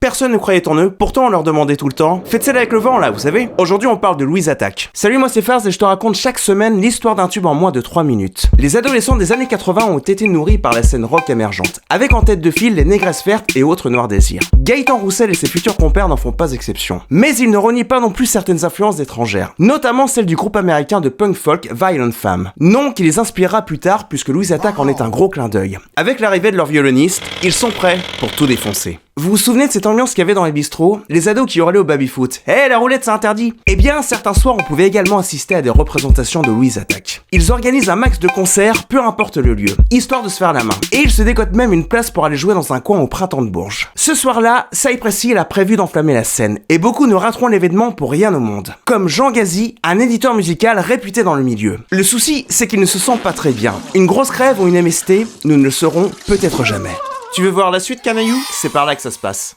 Personne ne croyait en eux, pourtant on leur demandait tout le temps « Faites celle avec le vent là, vous savez ?» Aujourd'hui on parle de Louise Attaque. Salut, moi c'est Fars et je te raconte chaque semaine l'histoire d'un tube en moins de 3 minutes. Les adolescents des années 80 ont été nourris par la scène rock émergente, avec en tête de file les Négresses Vertes et autres Noirs Désirs. Gaëtan Roussel et ses futurs compères n'en font pas exception. Mais ils ne renient pas non plus certaines influences étrangères, notamment celle du groupe américain de punk folk Violent Femmes, nom qui les inspirera plus tard puisque Louise Attaque en est un gros clin d'œil. Avec l'arrivée de leur violoniste, ils sont prêts pour tout défoncer. Vous vous souvenez de cette ambiance qu'il y avait dans les bistrots? Les ados qui hurlaient au baby-foot. La roulette c'est interdit! Eh bien, certains soirs on pouvait également assister à des représentations de Louise Attaque. Ils organisent un max de concerts, peu importe le lieu, histoire de se faire la main. Et ils se décotent même une place pour aller jouer dans un coin au Printemps de Bourges. Ce soir-là, Cypress Hill a prévu d'enflammer la scène, et beaucoup ne rateront l'événement pour rien au monde. Comme Jean Gazy, un éditeur musical réputé dans le milieu. Le souci, c'est qu'il ne se sent pas très bien. Une grosse crève ou une MST, nous ne le saurons peut-être jamais. Tu veux voir la suite, Canaillou? C'est par là que ça se passe.